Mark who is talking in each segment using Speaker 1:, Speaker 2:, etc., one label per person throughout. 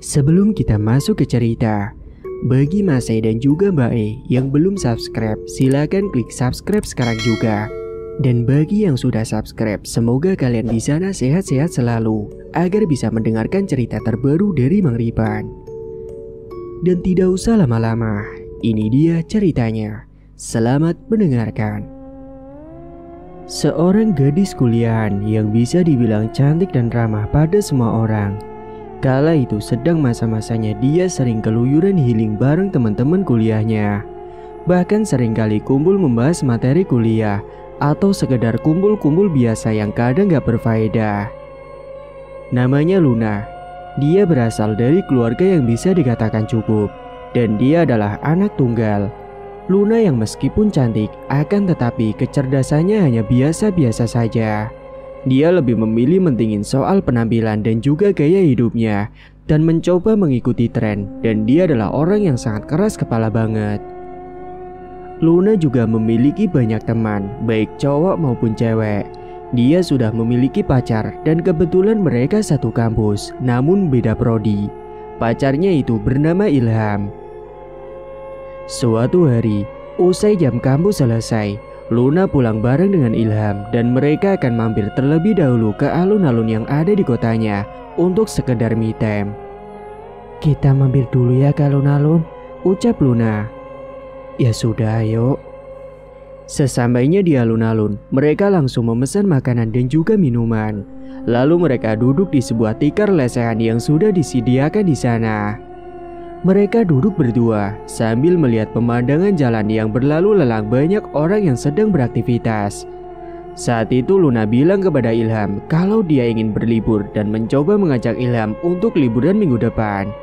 Speaker 1: Sebelum kita masuk ke cerita, bagi Mas E dan juga Mbak E yang belum subscribe, silakan klik subscribe sekarang juga. Dan bagi yang sudah subscribe, semoga kalian di sana sehat-sehat selalu agar bisa mendengarkan cerita terbaru dari Mang Ripan. Dan tidak usah lama-lama, ini dia ceritanya. Selamat mendengarkan. Seorang gadis kuliahan yang bisa dibilang cantik dan ramah pada semua orang. Kala itu sedang masa-masanya dia sering keluyuran healing bareng teman-teman kuliahnya. Bahkan seringkali kumpul membahas materi kuliah atau sekedar kumpul-kumpul biasa yang kadang gak berfaedah. Namanya Luna. Dia berasal dari keluarga yang bisa dikatakan cukup, dan dia adalah anak tunggal. Luna yang meskipun cantik, akan tetapi kecerdasannya hanya biasa-biasa saja. Dia lebih memilih mentingin soal penampilan dan juga gaya hidupnya, dan mencoba mengikuti tren, dan dia adalah orang yang sangat keras kepala banget. Luna juga memiliki banyak teman, baik cowok maupun cewek. Dia sudah memiliki pacar dan kebetulan mereka satu kampus, namun beda prodi. Pacarnya itu bernama Ilham. Suatu hari, usai jam kampus selesai, Luna pulang bareng dengan Ilham dan mereka akan mampir terlebih dahulu ke alun-alun yang ada di kotanya untuk sekedar me time. "Kita mampir dulu ya ke alun-alun," ucap Luna. "Ya sudah, ayo." Sesampainya di alun-alun, mereka langsung memesan makanan dan juga minuman. Lalu mereka duduk di sebuah tikar lesehan yang sudah disediakan di sana. Mereka duduk berdua sambil melihat pemandangan jalan yang berlalu lalang banyak orang yang sedang beraktivitas. Saat itu Luna bilang kepada Ilham kalau dia ingin berlibur dan mencoba mengajak Ilham untuk liburan minggu depan.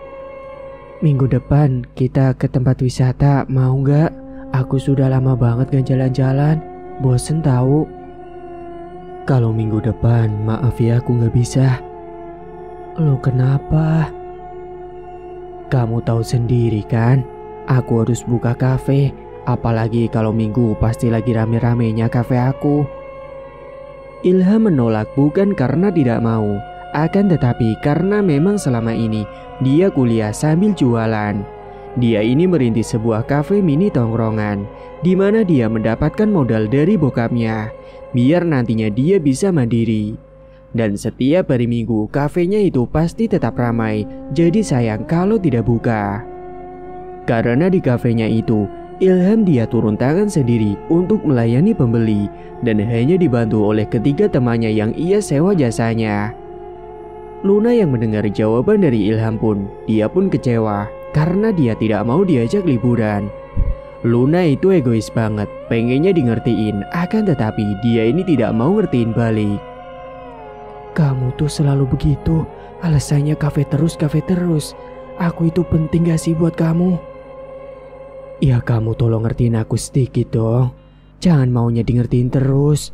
Speaker 1: "Minggu depan kita ke tempat wisata, mau nggak? Aku sudah lama banget gak jalan-jalan, bosen tahu." "Kalau minggu depan, maaf ya aku nggak bisa." "Lo kenapa?" "Kamu tahu sendiri kan, aku harus buka kafe, apalagi kalau minggu pasti lagi rame-ramenya kafe aku." Ilham menolak bukan karena tidak mau, akan tetapi karena memang selama ini dia kuliah sambil jualan. Dia ini merintis sebuah kafe mini tongkrongan, di mana dia mendapatkan modal dari bokapnya, biar nantinya dia bisa mandiri. Dan setiap hari Minggu kafenya itu pasti tetap ramai, jadi sayang kalau tidak buka. Karena di kafenya itu, Ilham dia turun tangan sendiri untuk melayani pembeli dan hanya dibantu oleh ketiga temannya yang ia sewa jasanya. Luna yang mendengar jawaban dari Ilham pun, dia pun kecewa karena dia tidak mau diajak liburan. Luna itu egois banget, pengennya di ngertiin, akan tetapi dia ini tidak mau ngertiin balik. "Kamu tuh selalu begitu, alasannya kafe terus. Aku itu penting gak sih buat kamu?" "Ya kamu tolong ngertiin aku sedikit dong, jangan maunya di ngertiin terus."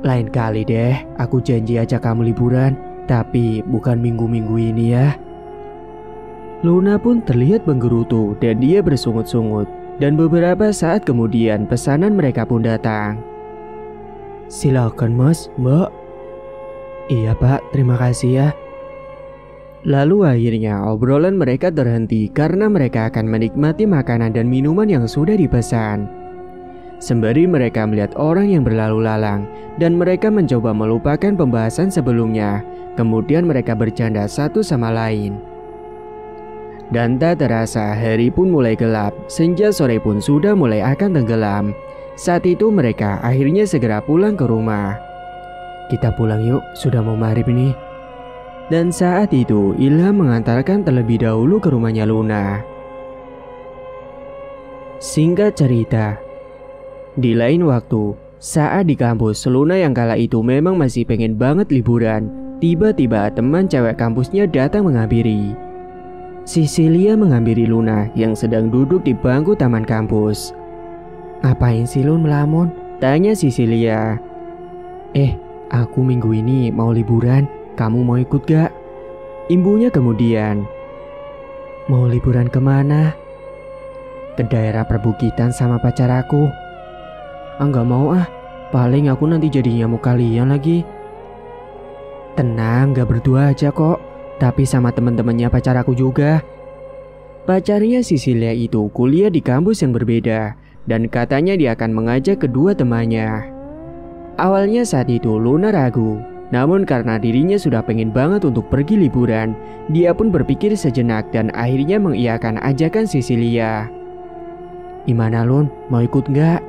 Speaker 1: "Lain kali deh, aku janji ajak kamu liburan, tapi bukan minggu-minggu ini ya." Luna pun terlihat menggerutu dan dia bersungut-sungut, dan beberapa saat kemudian pesanan mereka pun datang. "Silakan mas, mbak." "Iya pak, terima kasih ya." Lalu akhirnya obrolan mereka terhenti karena mereka akan menikmati makanan dan minuman yang sudah dipesan. Sembari mereka melihat orang yang berlalu lalang dan mereka mencoba melupakan pembahasan sebelumnya. Kemudian mereka bercanda satu sama lain. Dan tak terasa hari pun mulai gelap, senja sore pun sudah mulai akan tenggelam. Saat itu mereka akhirnya segera pulang ke rumah. "Kita pulang yuk, sudah mau maghrib nih." Dan saat itu Ilham mengantarkan terlebih dahulu ke rumahnya Luna. Singkat cerita, di lain waktu, saat di kampus, Luna yang kala itu memang masih pengen banget liburan. Tiba-tiba teman cewek kampusnya datang menghampiri. Cecilia menghampiri Luna yang sedang duduk di bangku taman kampus. "Ngapain sih Lun melamun?" tanya Cecilia. Aku minggu ini mau liburan, kamu mau ikut gak?" Imbunya kemudian. "Mau liburan kemana?" "Ke daerah perbukitan sama pacar aku." Nggak mau ah, paling aku nanti jadi nyamuk kalian lagi." "Tenang, gak berdua aja kok. tapi sama teman-temannya pacar aku juga. Pacarnya Cecilia itu kuliah di kampus yang berbeda dan katanya dia akan mengajak kedua temannya. Awalnya saat itu Luna ragu, namun karena dirinya sudah pengen banget untuk pergi liburan, dia pun berpikir sejenak dan akhirnya mengiyakan ajakan Cecilia. Gimana Lun, mau ikut nggak?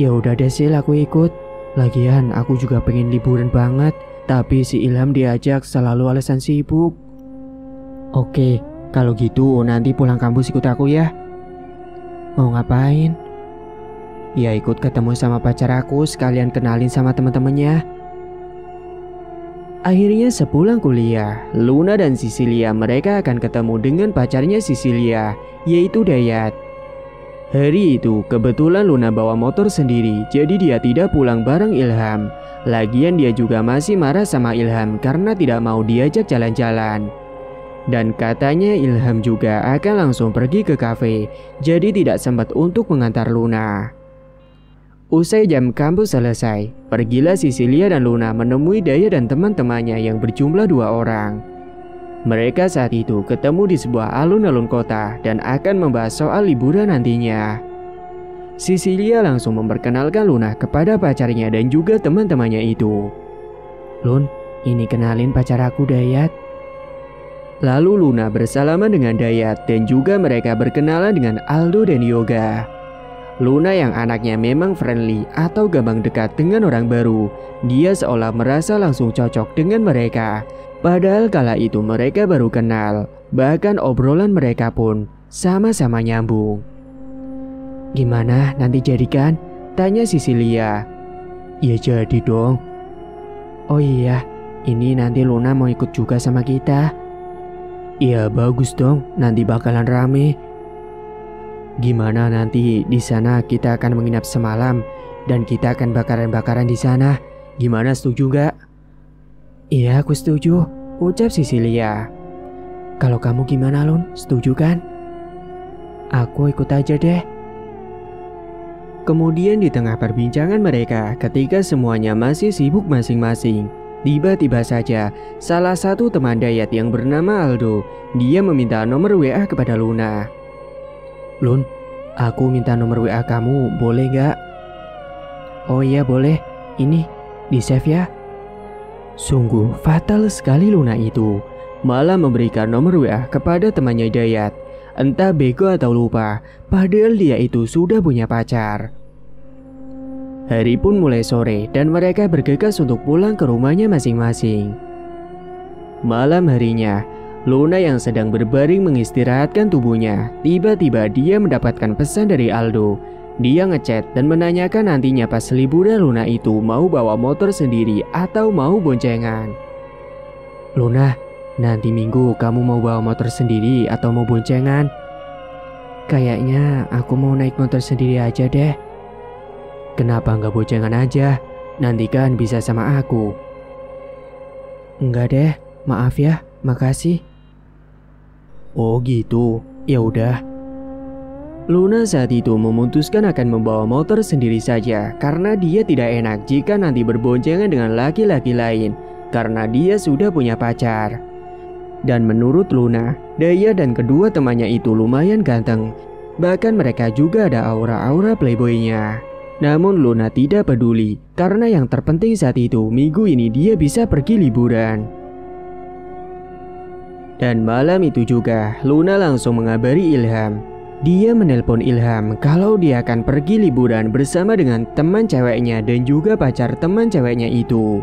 Speaker 1: Ya udah deh Sil, aku ikut. Lagian aku juga pengen liburan banget, tapi si Ilham diajak selalu alasan sibuk. Oke, kalau gitu nanti pulang kampus ikut aku ya. Mau ngapain? Ya ikut ketemu sama pacar aku, sekalian kenalin sama teman-temannya. Akhirnya sepulang kuliah, Luna dan Cecilia mereka akan ketemu dengan pacarnya Cecilia, yaitu Dayat. Hari itu kebetulan Luna bawa motor sendiri, jadi dia tidak pulang bareng Ilham. Lagian dia juga masih marah sama Ilham karena tidak mau diajak jalan-jalan. Dan katanya Ilham juga akan langsung pergi ke kafe, jadi tidak sempat untuk mengantar Luna. Usai jam kampus selesai, pergilah Cecilia dan Luna menemui Daya dan teman-temannya yang berjumlah 2 orang. Mereka saat itu ketemu di sebuah alun-alun kota dan akan membahas soal liburan nantinya. Cecilia langsung memperkenalkan Luna kepada pacarnya dan juga teman-temannya itu. Lun, ini kenalin pacar aku Dayat. Lalu Luna bersalaman dengan Dayat dan juga mereka berkenalan dengan Aldo dan Yoga. Luna yang anaknya memang friendly atau gampang dekat dengan orang baru, dia seolah merasa langsung cocok dengan mereka. Padahal kala itu mereka baru kenal, bahkan obrolan mereka pun sama-sama nyambung. Gimana, nanti jadi kan? Tanya Cecilia. Ya jadi dong. Oh iya, ini nanti Luna mau ikut juga sama kita. Iya bagus dong, nanti bakalan rame. Gimana nanti di sana kita akan menginap semalam dan kita akan bakaran-bakaran di sana. Gimana, setuju gak? Iya aku setuju, ucap Cecilia. Kalau kamu gimana Lun, setuju kan? Aku ikut aja deh. Kemudian di tengah perbincangan mereka ketika semuanya masih sibuk masing-masing, tiba-tiba saja salah satu teman Dayat yang bernama Aldo, dia meminta nomor WA kepada Luna. Lun, aku minta nomor WA kamu, boleh gak? Oh iya boleh, ini di save ya. Sungguh fatal sekali Luna itu, malah memberikan nomor WA kepada temannya Dayat. Entah bego atau lupa, padahal dia itu sudah punya pacar. Hari pun mulai sore dan mereka bergegas untuk pulang ke rumahnya masing-masing. Malam harinya, Luna yang sedang berbaring mengistirahatkan tubuhnya, tiba-tiba dia mendapatkan pesan dari Aldo. Dia ngechat dan menanyakan nantinya pas liburan Luna itu mau bawa motor sendiri atau mau boncengan. Luna, nanti minggu kamu mau bawa motor sendiri atau mau boncengan? Kayaknya aku mau naik motor sendiri aja deh. Kenapa nggak boncengan aja? Nanti kan bisa sama aku. Enggak deh, maaf ya, makasih. Oh gitu, ya udah. Luna saat itu memutuskan akan membawa motor sendiri saja karena dia tidak enak jika nanti berboncengan dengan laki-laki lain karena dia sudah punya pacar. Dan menurut Luna, Daya dan kedua temannya itu lumayan ganteng. Bahkan mereka juga ada aura-aura playboynya. Namun Luna tidak peduli karena yang terpenting saat itu minggu ini dia bisa pergi liburan. Dan malam itu juga Luna langsung mengabari Ilham. Dia menelpon Ilham kalau dia akan pergi liburan bersama dengan teman ceweknya dan juga pacar teman ceweknya itu.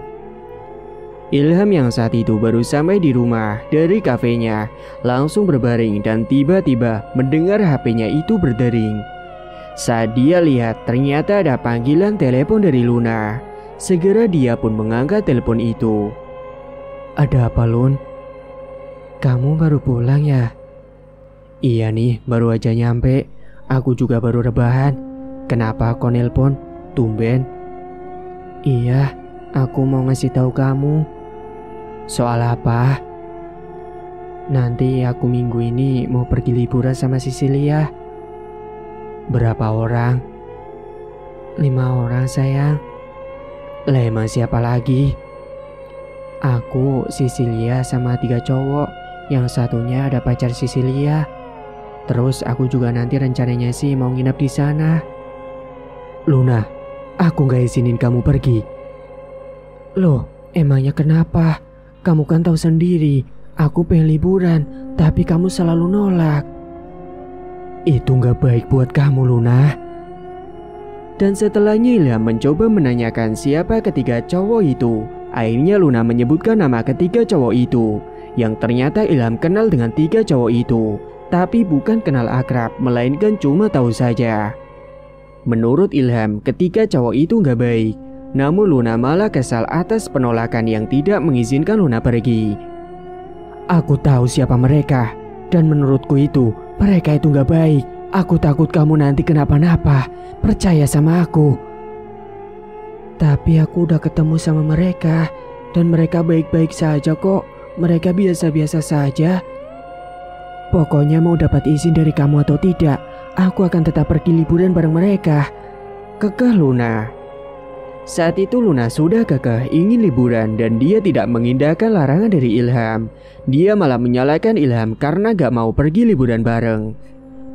Speaker 1: Ilham yang saat itu baru sampai di rumah dari kafenya langsung berbaring dan tiba-tiba mendengar HP-nya itu berdering. Saat dia lihat ternyata ada panggilan telepon dari Luna. Segera dia pun mengangkat telepon itu. Ada apa Lun? Kamu baru pulang ya? Iya nih, baru aja nyampe. Aku juga baru rebahan. Kenapa kau nelpon? Tumben. Iya, aku mau ngasih tahu kamu. Soal apa? Nanti aku minggu ini mau pergi liburan sama Cecilia. Berapa orang? 5 orang sayang. Lah emang siapa lagi? Aku, Sisilia sama 3 cowok. Yang satunya ada pacar Sisilia. Terus aku juga nanti rencananya sih mau nginep di sana. Luna, aku gak izinin kamu pergi. Loh, emangnya kenapa? Kamu kan tahu sendiri, aku pengen liburan, tapi kamu selalu nolak. Itu gak baik buat kamu, Luna. Dan setelahnya Ilham mencoba menanyakan siapa ketiga cowok itu. Akhirnya Luna menyebutkan nama ketiga cowok itu. Yang ternyata Ilham kenal dengan 3 cowok itu. Tapi bukan kenal akrab, melainkan cuma tahu saja. Menurut Ilham, ketiga cowok itu gak baik. Namun Luna malah kesal atas penolakan yang tidak mengizinkan Luna pergi. Aku tahu siapa mereka. Dan menurutku itu, mereka itu gak baik. Aku takut kamu nanti kenapa-napa. Percaya sama aku. Tapi aku udah ketemu sama mereka. Dan mereka baik-baik saja kok. Mereka biasa-biasa saja. Pokoknya mau dapat izin dari kamu atau tidak, aku akan tetap pergi liburan bareng mereka. Kekeh Luna. Saat itu Luna sudah kekeh ingin liburan dan dia tidak mengindahkan larangan dari Ilham. Dia malah menyalahkan Ilham karena gak mau pergi liburan bareng.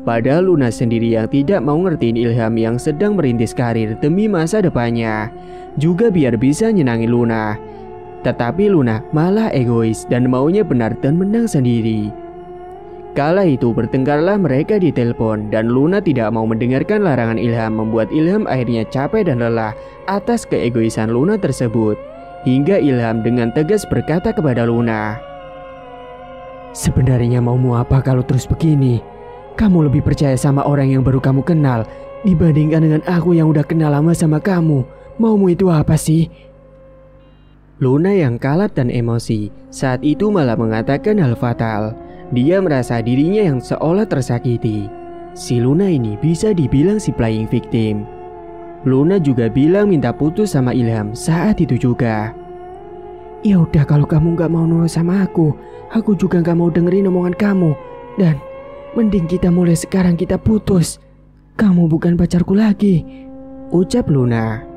Speaker 1: Padahal Luna sendiri yang tidak mau ngertiin Ilham yang sedang merintis karir demi masa depannya. Juga biar bisa nyenangin Luna. Tetapi Luna malah egois dan maunya benar dan menang sendiri. Kala itu bertengkarlah mereka di telepon dan Luna tidak mau mendengarkan larangan Ilham membuat Ilham akhirnya capek dan lelah atas keegoisan Luna tersebut. Hingga Ilham dengan tegas berkata kepada Luna, "Sebenarnya maumu apa kalau terus begini? Kamu lebih percaya sama orang yang baru kamu kenal dibandingkan dengan aku yang udah kenal lama sama kamu. Maumu itu apa sih?" Luna yang kalap dan emosi saat itu malah mengatakan hal fatal. Dia merasa dirinya yang seolah tersakiti. Si Luna ini bisa dibilang si playing victim. Luna juga bilang minta putus sama Ilham saat itu juga. Ya udah kalau kamu gak mau nurut sama aku juga gak mau dengerin omongan kamu. Dan mending kita mulai sekarang kita putus. Kamu bukan pacarku lagi, ucap Luna.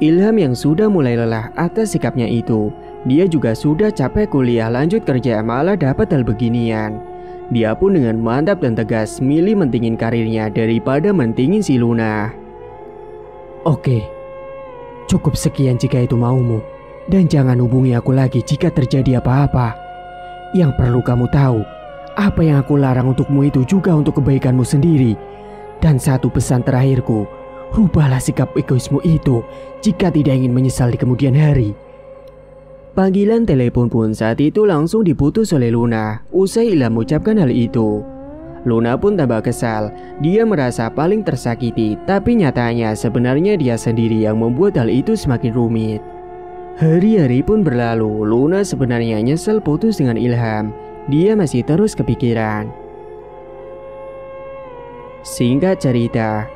Speaker 1: Ilham yang sudah mulai lelah atas sikapnya itu. Dia juga sudah capek kuliah lanjut kerja malah dapat hal beginian. Dia pun dengan mantap dan tegas milih mentingin karirnya daripada mentingin si Luna. Oke, cukup sekian jika itu maumu. Dan jangan hubungi aku lagi jika terjadi apa-apa. Yang perlu kamu tahu, apa yang aku larang untukmu itu juga untuk kebaikanmu sendiri. Dan satu pesan terakhirku, rubahlah sikap egoismu itu jika tidak ingin menyesal di kemudian hari. Panggilan telepon pun saat itu langsung diputus oleh Luna. Usai Ilham mengucapkan hal itu, Luna pun tambah kesal. Dia merasa paling tersakiti, tapi nyatanya sebenarnya dia sendiri yang membuat hal itu semakin rumit. Hari-hari pun berlalu. Luna sebenarnya nyesel putus dengan Ilham. Dia masih terus kepikiran. Singkat cerita,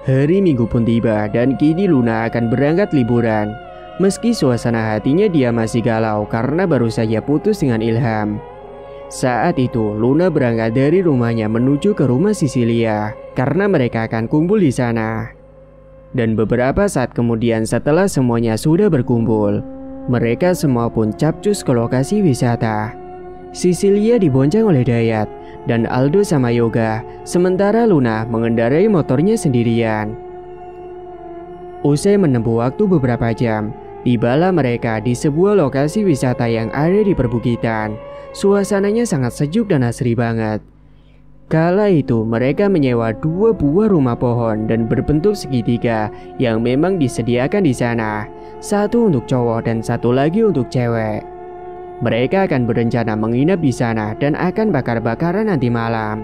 Speaker 1: hari Minggu pun tiba dan kini Luna akan berangkat liburan. Meski suasana hatinya dia masih galau karena baru saja putus dengan Ilham. Saat itu Luna berangkat dari rumahnya menuju ke rumah Sisilia karena mereka akan kumpul di sana. Dan beberapa saat kemudian setelah semuanya sudah berkumpul, mereka semua pun capcus ke lokasi wisata. Sisilia dibonceng oleh Dayat dan Aldo sama Yoga, sementara Luna mengendarai motornya sendirian. Usai menempuh waktu beberapa jam, tibalah mereka di sebuah lokasi wisata yang ada di perbukitan. Suasananya sangat sejuk dan asri banget. Kala itu mereka menyewa 2 buah rumah pohon dan berbentuk segitiga yang memang disediakan di sana. Satu untuk cowok dan satu lagi untuk cewek. Mereka akan berencana menginap di sana dan akan bakar-bakaran nanti malam.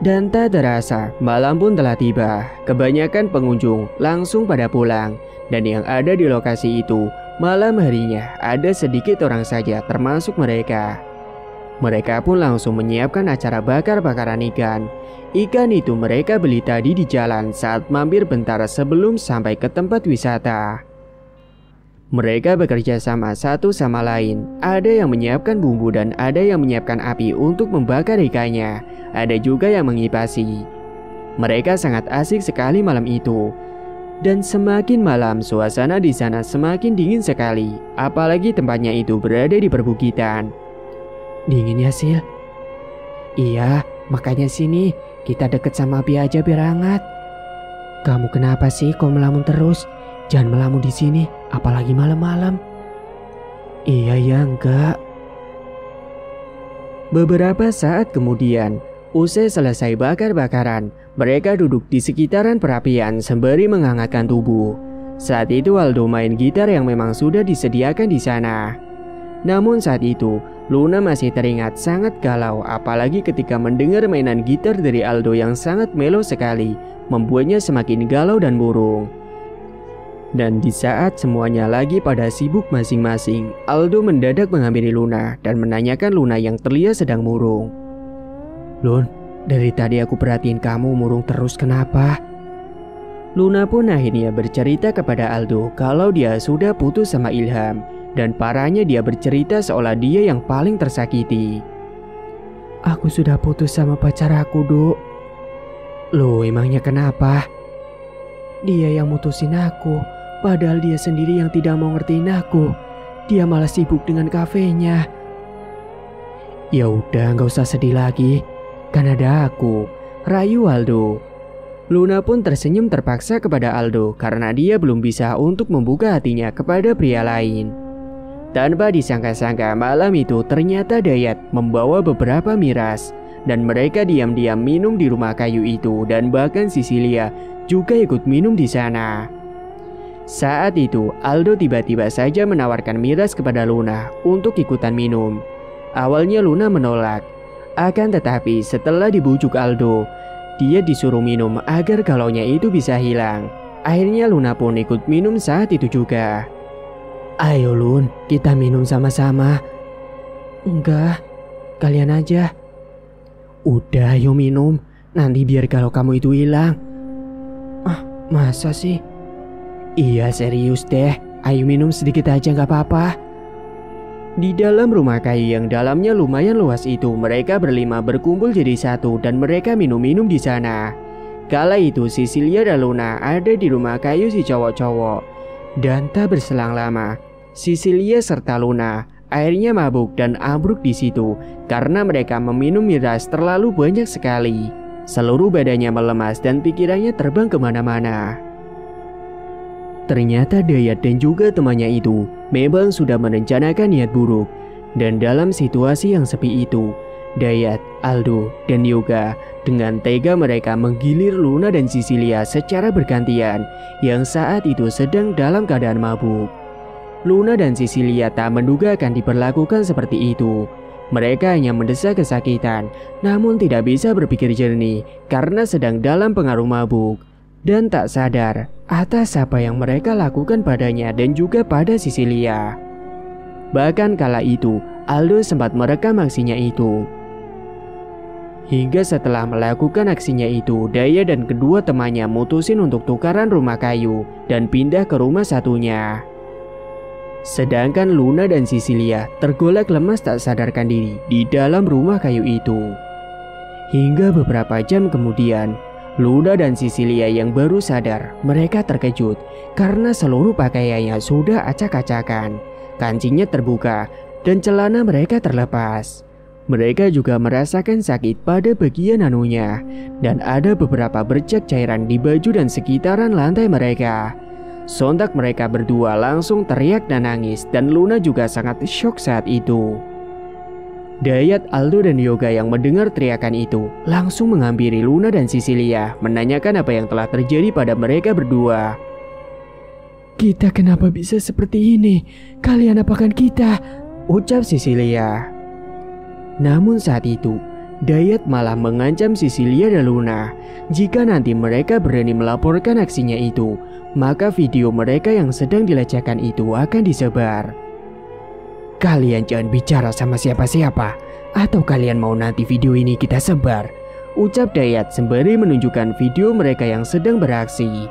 Speaker 1: Dan tak terasa, malam pun telah tiba. Kebanyakan pengunjung langsung pada pulang. Dan yang ada di lokasi itu, malam harinya ada sedikit orang saja termasuk mereka. Mereka pun langsung menyiapkan acara bakar-bakaran ikan. Ikan itu mereka beli tadi di jalan saat mampir bentar sebelum sampai ke tempat wisata. Mereka bekerja sama satu sama lain. Ada yang menyiapkan bumbu dan ada yang menyiapkan api untuk membakar ikannya. Ada juga yang mengipasi. Mereka sangat asik sekali malam itu. Dan semakin malam suasana di sana semakin dingin sekali, apalagi tempatnya itu berada di perbukitan. Dingin ya Sil? Iya, makanya sini kita deket sama api aja biar hangat. Kamu kenapa sih kok melamun terus? Jangan melamun di sini, apalagi malam-malam. Iya ya enggak. Beberapa saat kemudian, usai selesai bakar-bakaran, mereka duduk di sekitaran perapian sembari menghangatkan tubuh. Saat itu Aldo main gitar yang memang sudah disediakan di sana. Namun saat itu, Luna masih teringat sangat galau, apalagi ketika mendengar mainan gitar dari Aldo yang sangat melo sekali, membuatnya semakin galau dan murung. Dan di saat semuanya lagi pada sibuk masing-masing, Aldo mendadak menghampiri Luna dan menanyakan Luna yang terlihat sedang murung. Lun, dari tadi aku perhatiin kamu murung terus, kenapa? Luna pun akhirnya bercerita kepada Aldo kalau dia sudah putus sama Ilham, dan parahnya dia bercerita seolah dia yang paling tersakiti. Aku sudah putus sama pacar aku, Duk. Loh, emangnya kenapa? Dia yang mutusin aku, padahal dia sendiri yang tidak mau ngertiin aku. Dia malah sibuk dengan kafenya. Ya udah, nggak usah sedih lagi. Kan ada aku, rayu Aldo. Luna pun tersenyum terpaksa kepada Aldo karena dia belum bisa untuk membuka hatinya kepada pria lain. Tanpa disangka-sangka malam itu ternyata Dayat membawa beberapa miras dan mereka diam-diam minum di rumah kayu itu dan bahkan Sisilia juga ikut minum di sana. Saat itu Aldo tiba-tiba saja menawarkan miras kepada Luna untuk ikutan minum. Awalnya Luna menolak. Akan tetapi setelah dibujuk Aldo, dia disuruh minum agar galaunya itu bisa hilang. Akhirnya Luna pun ikut minum saat itu juga. Ayo Lun, kita minum sama-sama. Enggak, kalian aja. Udah ayo minum, nanti biar galau kamu itu hilang. Ah, masa sih? Iya serius deh, ayo minum sedikit aja gak apa-apa. Di dalam rumah kayu yang dalamnya lumayan luas itu, mereka berlima berkumpul jadi satu dan mereka minum-minum di sana. Kala itu Sisilia dan Luna ada di rumah kayu si cowok-cowok. Dan tak berselang lama, Sisilia serta Luna akhirnya mabuk dan ambruk di situ karena mereka meminum miras terlalu banyak sekali. Seluruh badannya melemas dan pikirannya terbang kemana-mana. Ternyata Dayat dan juga temannya itu memang sudah merencanakan niat buruk. Dan dalam situasi yang sepi itu, Dayat, Aldo, dan Yoga dengan tega mereka menggilir Luna dan Sisilia secara bergantian yang saat itu sedang dalam keadaan mabuk. Luna dan Sisilia tak menduga akan diperlakukan seperti itu. Mereka hanya mendesak kesakitan, namun tidak bisa berpikir jernih karena sedang dalam pengaruh mabuk. Dan tak sadar atas apa yang mereka lakukan padanya dan juga pada Sisilia. Bahkan kala itu, Aldo sempat merekam aksinya itu. Hingga setelah melakukan aksinya itu, Daya dan kedua temannya mutusin untuk tukaran rumah kayu dan pindah ke rumah satunya. Sedangkan Luna dan Sisilia tergolek lemas tak sadarkan diri di dalam rumah kayu itu. Hingga beberapa jam kemudian, Luna dan Sisilia yang baru sadar, mereka terkejut karena seluruh pakaiannya sudah acak-acakan, kancingnya terbuka, dan celana mereka terlepas. Mereka juga merasakan sakit pada bagian anunya, dan ada beberapa bercak cairan di baju dan sekitaran lantai mereka. Sontak mereka berdua langsung teriak dan nangis, dan Luna juga sangat syok saat itu. Dayat, Aldo, dan Yoga yang mendengar teriakan itu langsung menghampiri Luna dan Sisilia menanyakan apa yang telah terjadi pada mereka berdua. Kita kenapa bisa seperti ini? Kalian apakan kita? Ucap Sisilia. Namun saat itu, Dayat malah mengancam Sisilia dan Luna. Jika nanti mereka berani melaporkan aksinya itu, maka video mereka yang sedang dilecehkan itu akan disebar. Kalian jangan bicara sama siapa-siapa, atau kalian mau nanti video ini kita sebar, ucap Dayat sembari menunjukkan video mereka yang sedang beraksi.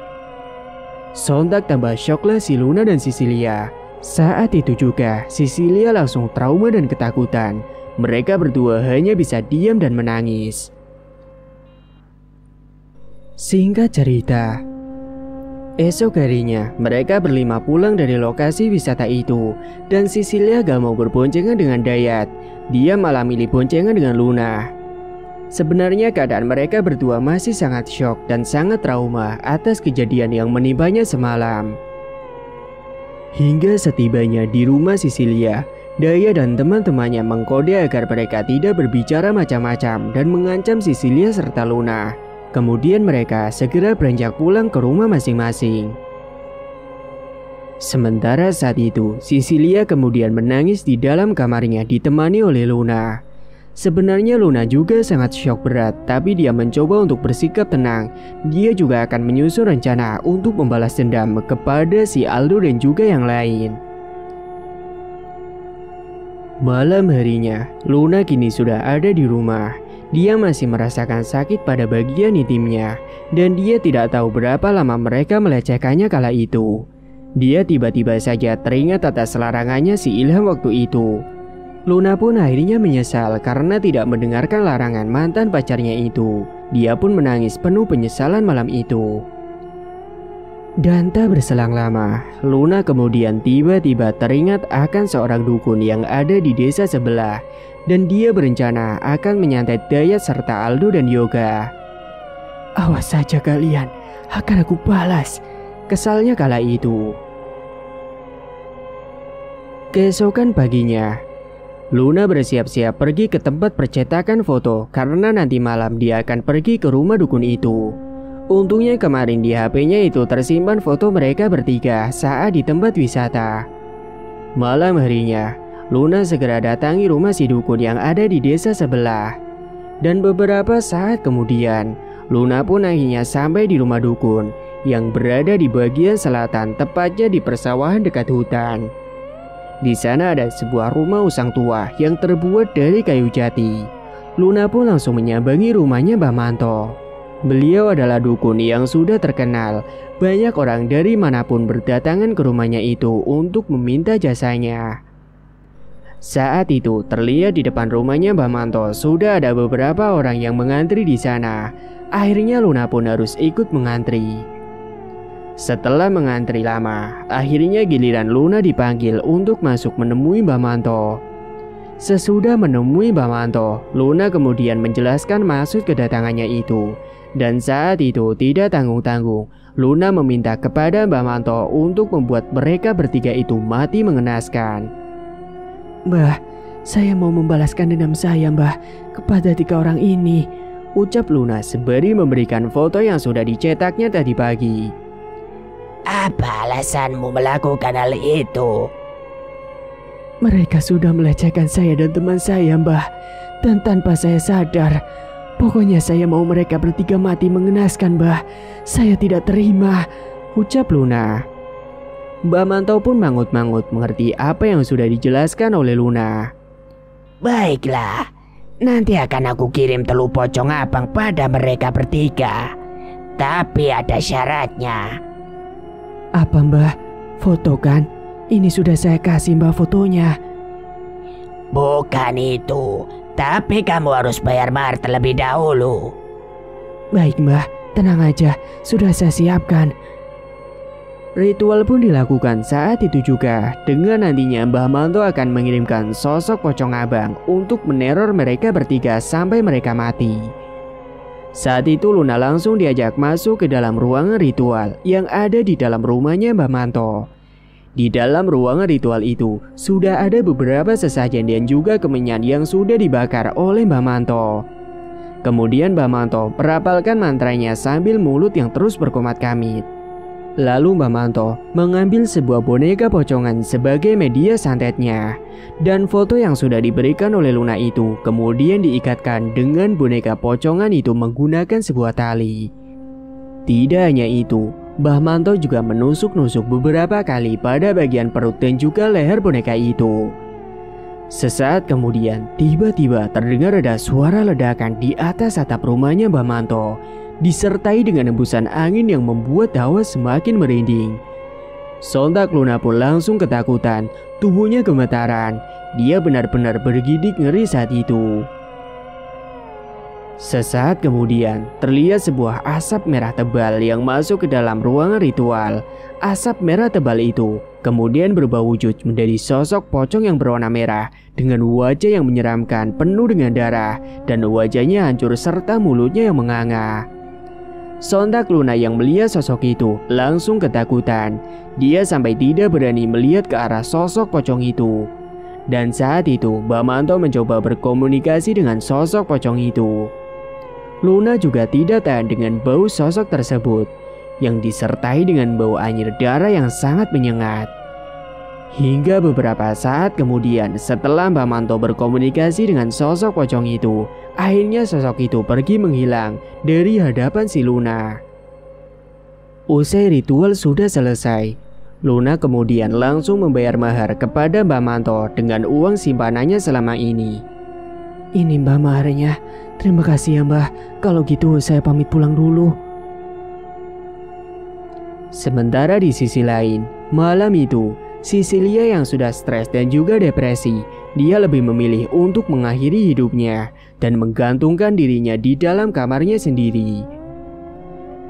Speaker 1: Sontak tambah syoklah si Luna dan Sisilia. Saat itu juga Sisilia langsung trauma dan ketakutan. Mereka berdua hanya bisa diam dan menangis. Singkat cerita, Esok harinya, mereka berlima pulang dari lokasi wisata itu, dan Cecilia gak mau berboncengan dengan Dayat. Dia malah milih boncengan dengan Luna. Sebenarnya keadaan mereka berdua masih sangat syok dan sangat trauma atas kejadian yang menimpanya semalam. Hingga setibanya di rumah Cecilia, Dayat dan teman-temannya mengkode agar mereka tidak berbicara macam-macam dan mengancam Cecilia serta Luna. Kemudian mereka segera beranjak pulang ke rumah masing-masing. Sementara saat itu, Cecilia kemudian menangis di dalam kamarnya ditemani oleh Luna. Sebenarnya Luna juga sangat syok berat, tapi dia mencoba untuk bersikap tenang. Dia juga akan menyusun rencana untuk membalas dendam kepada si Aldo dan juga yang lain. Malam harinya, Luna kini sudah ada di rumah. Dia masih merasakan sakit pada bagian intimnya, dan dia tidak tahu berapa lama mereka melecehkannya kala itu. Dia tiba-tiba saja teringat atas larangannya si Ilham waktu itu. Luna pun akhirnya menyesal karena tidak mendengarkan larangan mantan pacarnya itu. Dia pun menangis penuh penyesalan malam itu. Dan tak berselang lama, Luna kemudian tiba-tiba teringat akan seorang dukun yang ada di desa sebelah. Dan dia berencana akan menyantet Dayat serta Aldo dan Yoga. Awas saja kalian, akan aku balas, kesalnya kala itu. Keesokan paginya, Luna bersiap-siap pergi ke tempat percetakan foto karena nanti malam dia akan pergi ke rumah dukun itu. Untungnya kemarin di HP-nya itu tersimpan foto mereka bertiga saat di tempat wisata. Malam harinya, Luna segera datangi rumah si dukun yang ada di desa sebelah. Dan beberapa saat kemudian, Luna pun akhirnya sampai di rumah dukun yang berada di bagian selatan, tepatnya di persawahan dekat hutan. Di sana ada sebuah rumah usang tua yang terbuat dari kayu jati. Luna pun langsung menyambangi rumahnya Mbah Manto. Beliau adalah dukun yang sudah terkenal. Banyak orang dari manapun berdatangan ke rumahnya itu untuk meminta jasanya. Saat itu terlihat di depan rumahnya Mbah Manto sudah ada beberapa orang yang mengantri di sana. Akhirnya Luna pun harus ikut mengantri. Setelah mengantri lama, akhirnya giliran Luna dipanggil untuk masuk menemui Mbah Manto. Sesudah menemui Mbah Manto, Luna kemudian menjelaskan maksud kedatangannya itu. Dan saat itu tidak tanggung-tanggung, Luna meminta kepada Mbah Manto untuk membuat mereka bertiga itu mati mengenaskan. Mbah, saya mau membalaskan dendam saya, Mbah, kepada 3 orang ini, ucap Luna sembari memberikan foto yang sudah dicetaknya tadi pagi.
Speaker 2: Apa alasanmu melakukan hal itu?
Speaker 1: Mereka sudah melecehkan saya dan teman saya, Mbah, dan tanpa saya sadar. Pokoknya saya mau mereka bertiga mati mengenaskan, Mbah. Saya tidak terima, ucap Luna. Mbah Manto pun mangut-mangut mengerti apa yang sudah dijelaskan oleh Luna.
Speaker 2: Baiklah, nanti akan aku kirim telur pocong abang pada mereka bertiga. Tapi ada syaratnya.
Speaker 1: Apa, Mbah? Foto kan? Ini sudah saya kasih, Mbah, fotonya.
Speaker 2: Bukan itu, tapi kamu harus bayar mahar terlebih dahulu.
Speaker 1: Baik, Mbah, tenang aja, sudah saya siapkan. Ritual pun dilakukan saat itu juga, dengan nantinya Mbah Manto akan mengirimkan sosok pocong abang untuk meneror mereka bertiga sampai mereka mati. Saat itu Luna langsung diajak masuk ke dalam ruangan ritual yang ada di dalam rumahnya Mbah Manto. Di dalam ruangan ritual itu sudah ada beberapa sesajen dan juga kemenyan yang sudah dibakar oleh Mbah Manto. Kemudian Mbah Manto merapalkan mantranya sambil mulut yang terus berkomat-kamit. Lalu Mbah Manto mengambil sebuah boneka pocongan sebagai media santetnya. Dan foto yang sudah diberikan oleh Luna itu kemudian diikatkan dengan boneka pocongan itu menggunakan sebuah tali. Tidak hanya itu, Mbah Manto juga menusuk-nusuk beberapa kali pada bagian perut dan juga leher boneka itu. Sesaat kemudian, tiba-tiba terdengar ada suara ledakan di atas atap rumahnya Mbah Manto, disertai dengan hembusan angin yang membuat hawa semakin merinding. Sontak Luna pun langsung ketakutan, tubuhnya gemetaran. Dia benar-benar bergidik ngeri saat itu. Sesaat kemudian, terlihat sebuah asap merah tebal yang masuk ke dalam ruangan ritual. Asap merah tebal itu kemudian berubah wujud menjadi sosok pocong yang berwarna merah dengan wajah yang menyeramkan penuh dengan darah dan wajahnya hancur serta mulutnya yang menganga. Sontak Luna yang melihat sosok itu langsung ketakutan. Dia sampai tidak berani melihat ke arah sosok pocong itu. Dan saat itu Mbak Manto mencoba berkomunikasi dengan sosok pocong itu. Luna juga tidak tahan dengan bau sosok tersebut yang disertai dengan bau anyir darah yang sangat menyengat. Hingga beberapa saat kemudian setelah Mbak Manto berkomunikasi dengan sosok pocong itu, akhirnya sosok itu pergi menghilang dari hadapan si Luna. Usai ritual sudah selesai, Luna kemudian langsung membayar mahar kepada Mbak Manto dengan uang simpanannya selama ini.
Speaker 3: Ini Mbak maharnya. Terima kasih ya Mbak. Kalau gitu saya pamit pulang dulu.
Speaker 1: Sementara di sisi lain, malam itu, Cecilia yang sudah stres dan juga depresi, dia lebih memilih untuk mengakhiri hidupnya dan menggantungkan dirinya di dalam kamarnya sendiri.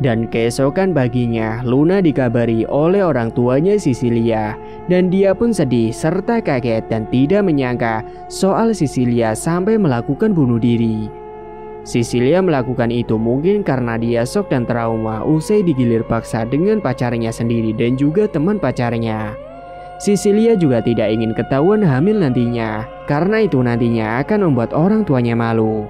Speaker 1: Dan keesokan paginya, Luna dikabari oleh orang tuanya Cecilia, dan dia pun sedih serta kaget dan tidak menyangka soal Cecilia sampai melakukan bunuh diri. Cecilia melakukan itu mungkin karena dia shock dan trauma usai digilir paksa dengan pacarnya sendiri dan juga teman pacarnya. Cecilia juga tidak ingin ketahuan hamil nantinya, karena itu nantinya akan membuat orang tuanya malu.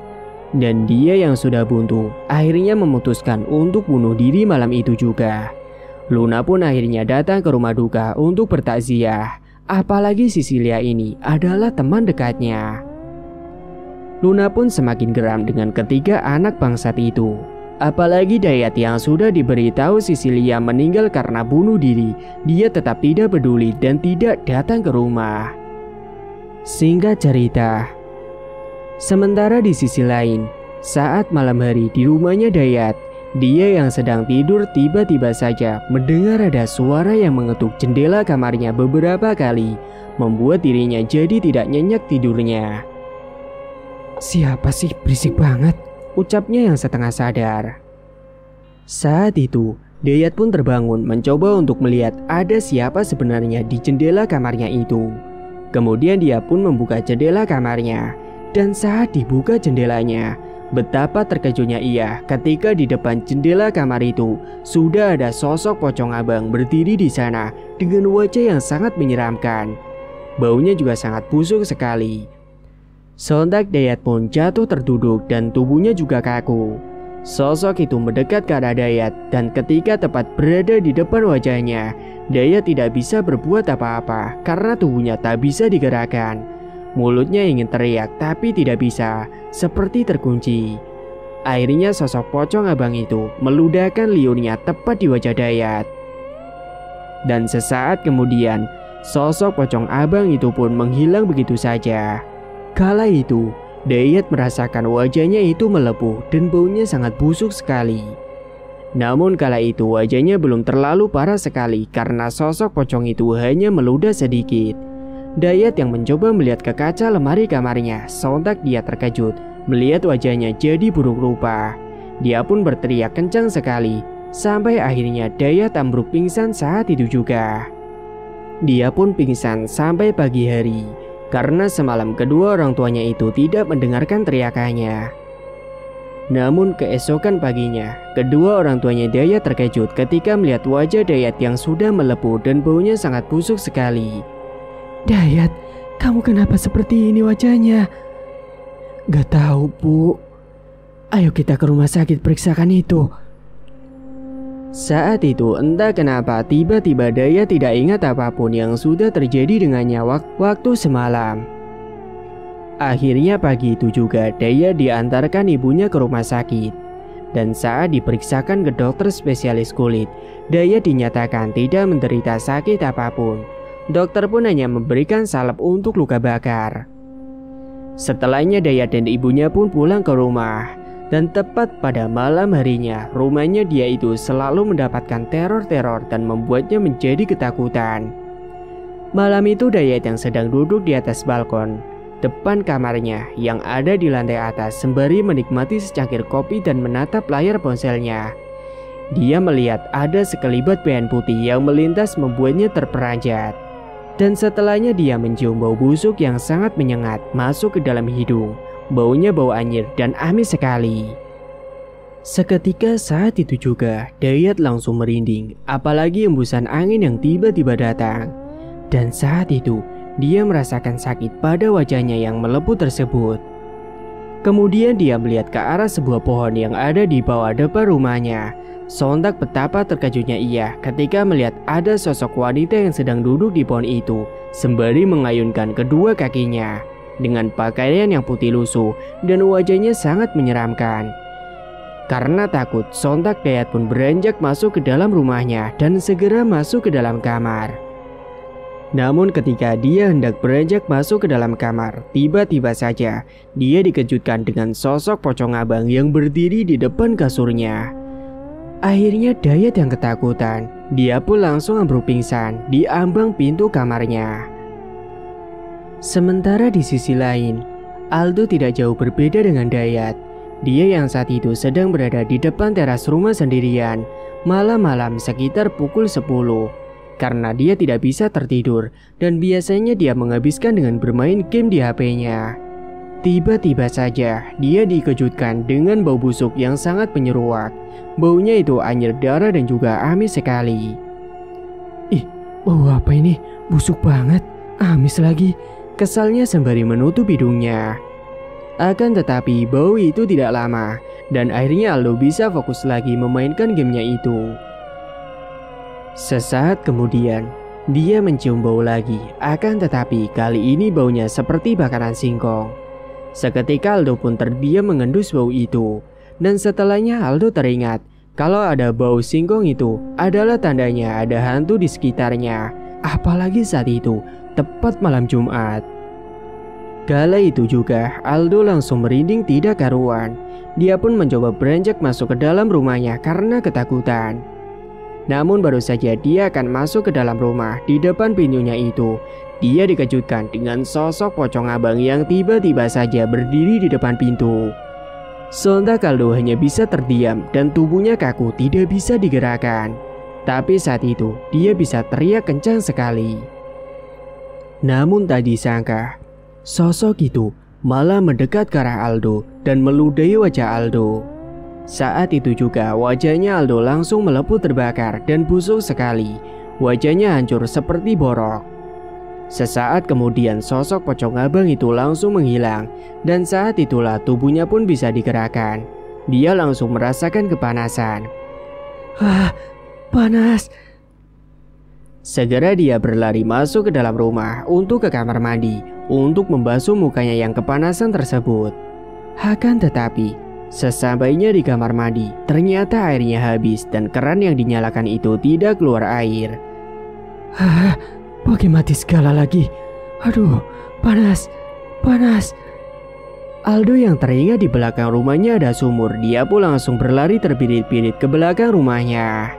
Speaker 1: Dan dia yang sudah buntu akhirnya memutuskan untuk bunuh diri malam itu juga. Luna pun akhirnya datang ke rumah duka untuk bertakziah. Apalagi Cecilia ini adalah teman dekatnya. Luna pun semakin geram dengan ketiga anak bangsat itu. Apalagi Dayat yang sudah diberitahu Cecilia meninggal karena bunuh diri, dia tetap tidak peduli dan tidak datang ke rumah. Singkat cerita, sementara di sisi lain, saat malam hari di rumahnya Dayat, dia yang sedang tidur tiba-tiba saja mendengar ada suara yang mengetuk jendela kamarnya beberapa kali, membuat dirinya jadi tidak nyenyak tidurnya.
Speaker 3: Siapa sih, berisik banget,
Speaker 1: ucapnya yang setengah sadar. Saat itu, Dayat pun terbangun mencoba untuk melihat ada siapa sebenarnya di jendela kamarnya itu. Kemudian dia pun membuka jendela kamarnya, dan saat dibuka jendelanya, betapa terkejutnya ia ketika di depan jendela kamar itu sudah ada sosok pocong abang berdiri di sana dengan wajah yang sangat menyeramkan. Baunya juga sangat busuk sekali. Sontak Dayat pun jatuh terduduk dan tubuhnya juga kaku. Sosok itu mendekat ke arah Dayat dan ketika tepat berada di depan wajahnya, Dayat tidak bisa berbuat apa-apa karena tubuhnya tak bisa digerakkan. Mulutnya ingin teriak tapi tidak bisa, seperti terkunci. Akhirnya sosok pocong abang itu meludahkan liurnya tepat di wajah Dayat. Dan sesaat kemudian, sosok pocong abang itu pun menghilang begitu saja. Kala itu, Dayat merasakan wajahnya itu melepuh dan baunya sangat busuk sekali. Namun kala itu wajahnya belum terlalu parah sekali karena sosok pocong itu hanya meludah sedikit. Dayat yang mencoba melihat ke kaca lemari kamarnya, sontak dia terkejut melihat wajahnya jadi buruk rupa. Dia pun berteriak kencang sekali, sampai akhirnya Dayat ambruk pingsan saat itu juga. Dia pun pingsan sampai pagi hari, karena semalam kedua orang tuanya itu tidak mendengarkan teriakannya. Namun keesokan paginya, kedua orang tuanya Dayat terkejut ketika melihat wajah Dayat yang sudah melepuh dan baunya sangat busuk sekali.
Speaker 3: Dayat, kamu kenapa seperti ini wajahnya? Gak tahu Bu. Ayo kita ke rumah sakit periksakan itu.
Speaker 1: Saat itu entah kenapa tiba-tiba Dayat tidak ingat apapun yang sudah terjadi dengannya waktu semalam. Akhirnya pagi itu juga Dayat diantarkan ibunya ke rumah sakit. Dan saat diperiksakan ke dokter spesialis kulit, Dayat dinyatakan tidak menderita sakit apapun. Dokter pun hanya memberikan salep untuk luka bakar. Setelahnya Dayat dan ibunya pun pulang ke rumah. Dan tepat pada malam harinya, rumahnya dia itu selalu mendapatkan teror-teror dan membuatnya menjadi ketakutan. Malam itu Dayat yang sedang duduk di atas balkon. depan kamarnya yang ada di lantai atas sembari menikmati secangkir kopi dan menatap layar ponselnya. Dia melihat ada sekelibat bayangan putih yang melintas membuatnya terperanjat. Dan setelahnya dia mencium bau busuk yang sangat menyengat masuk ke dalam hidung. Baunya bau anyir dan amis sekali. Seketika saat itu juga Dayat langsung merinding, apalagi embusan angin yang tiba-tiba datang. Dan saat itu dia merasakan sakit pada wajahnya yang melepuh tersebut. Kemudian dia melihat ke arah sebuah pohon yang ada di bawah depan rumahnya. Sontak betapa terkejutnya ia ketika melihat ada sosok wanita yang sedang duduk di pohon itu sembari mengayunkan kedua kakinya dengan pakaian yang putih lusuh dan wajahnya sangat menyeramkan. Karena takut, sontak Dayat pun beranjak masuk ke dalam rumahnya dan segera masuk ke dalam kamar. Namun ketika dia hendak beranjak masuk ke dalam kamar, tiba-tiba saja dia dikejutkan dengan sosok pocong abang yang berdiri di depan kasurnya. Akhirnya Dayat yang ketakutan, dia pun langsung ambruk pingsan di ambang pintu kamarnya. Sementara di sisi lain, Aldo tidak jauh berbeda dengan Dayat. Dia yang saat itu sedang berada di depan teras rumah sendirian, malam-malam sekitar pukul 10. Karena dia tidak bisa tertidur dan biasanya dia menghabiskan dengan bermain game di HP-nya. Tiba-tiba saja dia dikejutkan dengan bau busuk yang sangat menyeruak. Baunya itu anyir darah dan juga amis sekali.
Speaker 3: Ih, bau apa ini? Busuk banget, amis lagi.
Speaker 1: Kesalnya sembari menutup hidungnya. Akan tetapi bau itu tidak lama dan akhirnya Aldo bisa fokus lagi memainkan gamenya itu. Sesaat kemudian dia mencium bau lagi, akan tetapi kali ini baunya seperti bakaran singkong. Seketika Aldo pun terdiam mengendus bau itu. Dan setelahnya Aldo teringat kalau ada bau singkong itu adalah tandanya ada hantu di sekitarnya. Apalagi saat itu tepat malam Jumat. Kala itu juga Aldo langsung merinding tidak karuan. Dia pun mencoba beranjak masuk ke dalam rumahnya karena ketakutan. Namun baru saja dia akan masuk ke dalam rumah, di depan pintunya itu dia dikejutkan dengan sosok pocong abang yang tiba-tiba saja berdiri di depan pintu. Sontak Aldo hanya bisa terdiam dan tubuhnya kaku tidak bisa digerakkan. Tapi saat itu dia bisa teriak kencang sekali. Namun tak disangka, sosok itu malah mendekat ke arah Aldo dan meludahi wajah Aldo. Saat itu juga wajahnya Aldo langsung melepuh terbakar dan busuk sekali. Wajahnya hancur seperti borok. Sesaat kemudian sosok pocong abang itu langsung menghilang. Dan saat itulah tubuhnya pun bisa digerakkan. Dia langsung merasakan kepanasan.
Speaker 3: Panas.
Speaker 1: Segera dia berlari masuk ke dalam rumah untuk ke kamar mandi untuk membasuh mukanya yang kepanasan tersebut. Akan tetapi sesampainya di kamar mandi, ternyata airnya habis dan keran yang dinyalakan itu tidak keluar air.
Speaker 3: Pakai mati segala lagi. Aduh, panas.
Speaker 1: Aldo yang teringat di belakang rumahnya ada sumur, dia pun langsung berlari terbirit-birit ke belakang rumahnya.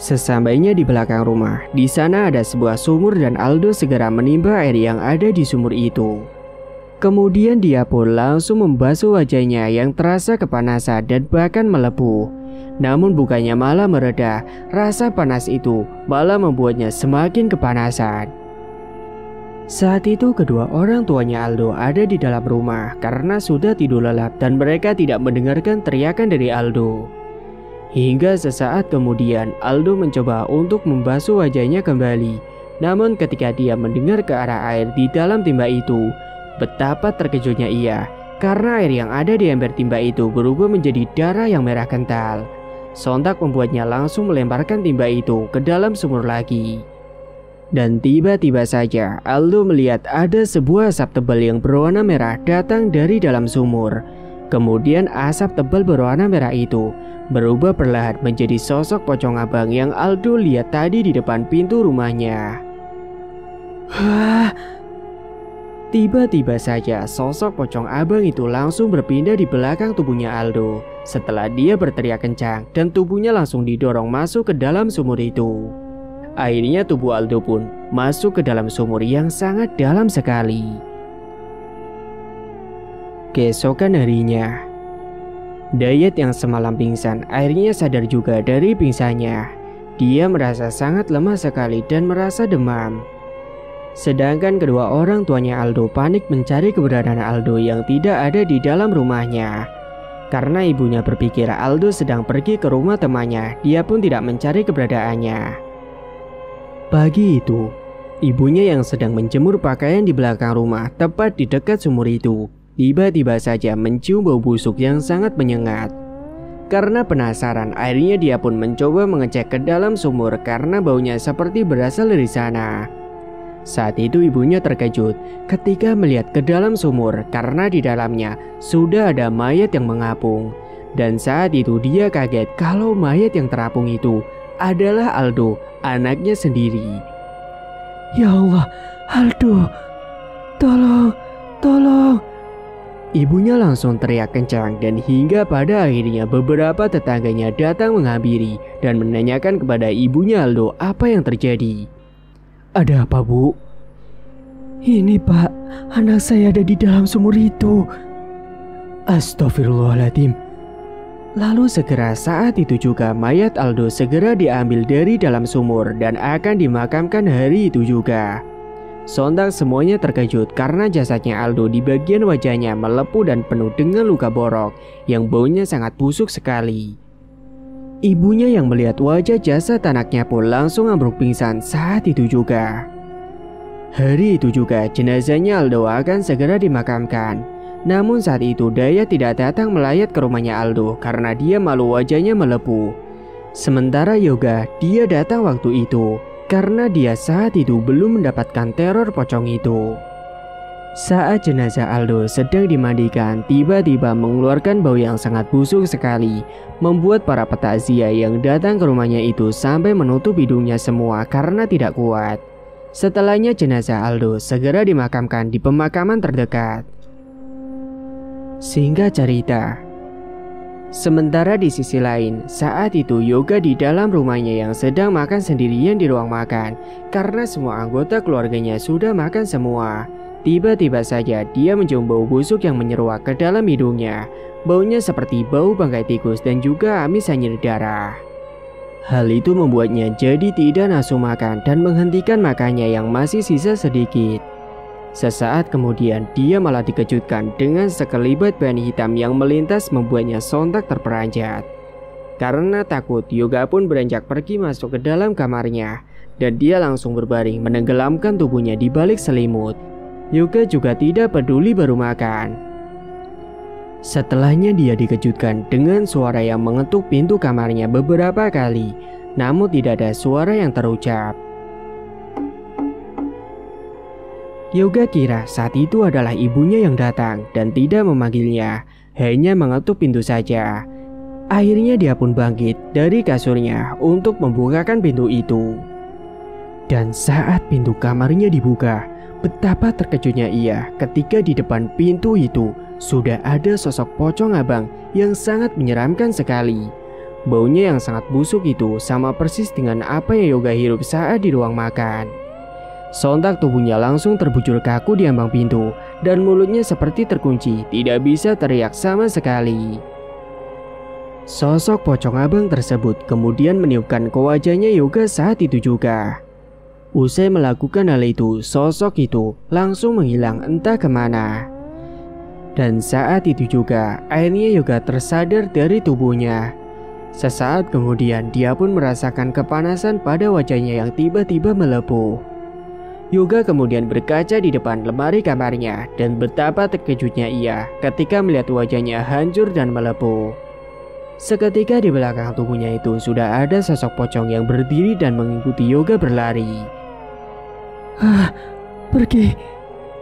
Speaker 1: Sesampainya di belakang rumah, di sana ada sebuah sumur dan Aldo segera menimba air yang ada di sumur itu. Kemudian dia pun langsung membasuh wajahnya yang terasa kepanasan dan bahkan melepuh. Namun bukannya malah mereda, rasa panas itu malah membuatnya semakin kepanasan. Saat itu kedua orang tuanya Aldo ada di dalam rumah karena sudah tidur lelap dan mereka tidak mendengarkan teriakan dari Aldo. Hingga sesaat kemudian Aldo mencoba untuk membasuh wajahnya kembali. Namun ketika dia mendengar ke arah air di dalam timba itu, betapa terkejutnya ia karena air yang ada di ember timba itu berubah menjadi darah yang merah kental. Sontak membuatnya langsung melemparkan timba itu ke dalam sumur lagi. Dan tiba-tiba saja Aldo melihat ada sebuah asap tebal yang berwarna merah datang dari dalam sumur. Kemudian asap tebal berwarna merah itu berubah perlahan menjadi sosok pocong abang yang Aldo lihat tadi di depan pintu rumahnya. Tiba-tiba saja sosok pocong abang itu langsung berpindah di belakang tubuhnya Aldo. Setelah dia berteriak kencang dan tubuhnya langsung didorong masuk ke dalam sumur itu. Akhirnya tubuh Aldo pun masuk ke dalam sumur yang sangat dalam sekali. keesokan harinya. Dayat yang semalam pingsan akhirnya sadar juga dari pingsannya. Dia merasa sangat lemah sekali dan merasa demam. Sedangkan kedua orang tuanya Aldo panik mencari keberadaan Aldo yang tidak ada di dalam rumahnya. Karena ibunya berpikir Aldo sedang pergi ke rumah temannya, dia pun tidak mencari keberadaannya. Pagi itu, ibunya yang sedang menjemur pakaian di belakang rumah tepat di dekat sumur itu tiba-tiba saja mencium bau busuk yang sangat menyengat. Karena penasaran, akhirnya dia pun mencoba mengecek ke dalam sumur karena baunya seperti berasal dari sana. Saat itu ibunya terkejut ketika melihat ke dalam sumur karena di dalamnya sudah ada mayat yang mengapung. Dan saat itu dia kaget kalau mayat yang terapung itu adalah Aldo, anaknya sendiri.
Speaker 3: Ya Allah, Aldo, tolong.
Speaker 1: Ibunya langsung teriak kencang dan hingga pada akhirnya beberapa tetangganya datang menghampiri dan menanyakan kepada ibunya Aldo apa yang terjadi.
Speaker 3: Ada apa, Bu? Ini, Pak, anak saya ada di dalam sumur itu. Astagfirullahaladzim.
Speaker 1: Lalu segera saat itu juga mayat Aldo segera diambil dari dalam sumur dan akan dimakamkan hari itu juga. Sontak semuanya terkejut karena jasadnya Aldo di bagian wajahnya melepuh dan penuh dengan luka borok yang baunya sangat busuk sekali. Ibunya yang melihat wajah jasad anaknya pun langsung ambruk pingsan saat itu juga. Hari itu juga jenazahnya Aldo akan segera dimakamkan. Namun saat itu Dayat tidak datang melayat ke rumahnya Aldo karena dia malu wajahnya melepuh. Sementara Yoga, dia datang waktu itu karena dia saat itu belum mendapatkan teror pocong itu. Saat jenazah Aldo sedang dimandikan, tiba-tiba mengeluarkan bau yang sangat busuk sekali, membuat para petakziah yang datang ke rumahnya itu sampai menutup hidungnya semua karena tidak kuat. Setelahnya jenazah Aldo segera dimakamkan di pemakaman terdekat. Singkat cerita, sementara di sisi lain, saat itu Yoga di dalam rumahnya yang sedang makan sendirian di ruang makan karena semua anggota keluarganya sudah makan semua. Tiba-tiba saja dia mencium bau busuk yang menyeruak ke dalam hidungnya. Baunya seperti bau bangkai tikus dan juga amis anyir darah. Hal itu membuatnya jadi tidak nafsu makan dan menghentikan makannya yang masih sisa sedikit. Sesaat kemudian dia malah dikejutkan dengan sekelibat bahan hitam yang melintas membuatnya sontak terperanjat. Karena takut, Yoga pun beranjak pergi masuk ke dalam kamarnya dan dia langsung berbaring menenggelamkan tubuhnya di balik selimut. Yoga juga tidak peduli baru makan. Setelahnya dia dikejutkan dengan suara yang mengetuk pintu kamarnya beberapa kali, namun tidak ada suara yang terucap. Yoga kira saat itu adalah ibunya yang datang dan tidak memanggilnya, hanya mengetuk pintu saja. Akhirnya dia pun bangkit dari kasurnya untuk membukakan pintu itu. Dan saat pintu kamarnya dibuka, betapa terkejutnya ia ketika di depan pintu itu sudah ada sosok pocong abang yang sangat menyeramkan sekali. Baunya yang sangat busuk itu sama persis dengan apa yang Yoga hirup saat di ruang makan. Sontak tubuhnya langsung terbujur kaku di ambang pintu dan mulutnya seperti terkunci, tidak bisa teriak sama sekali. Sosok pocong abang tersebut kemudian meniupkan ke wajahnya Yoga saat itu juga. Usai melakukan hal itu, sosok itu langsung menghilang entah kemana. Dan saat itu juga akhirnya Yoga tersadar dari tubuhnya. Sesaat kemudian dia pun merasakan kepanasan pada wajahnya yang tiba-tiba melepuh. Yoga kemudian berkaca di depan lemari kamarnya dan betapa terkejutnya ia ketika melihat wajahnya hancur dan melepuh. Seketika di belakang tubuhnya itu sudah ada sosok pocong yang berdiri dan mengikuti Yoga berlari.
Speaker 3: Pergi.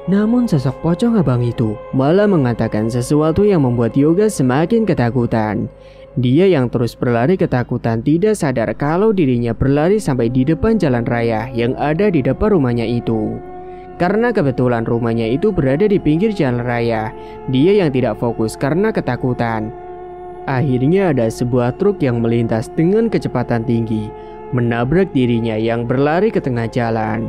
Speaker 1: Namun sosok pocong abang itu malah mengatakan sesuatu yang membuat Yoga semakin ketakutan. Dia yang terus berlari ketakutan tidak sadar kalau dirinya berlari sampai di depan jalan raya yang ada di depan rumahnya itu. Karena kebetulan rumahnya itu berada di pinggir jalan raya, dia yang tidak fokus karena ketakutan. Akhirnya ada sebuah truk yang melintas dengan kecepatan tinggi, menabrak dirinya yang berlari ke tengah jalan.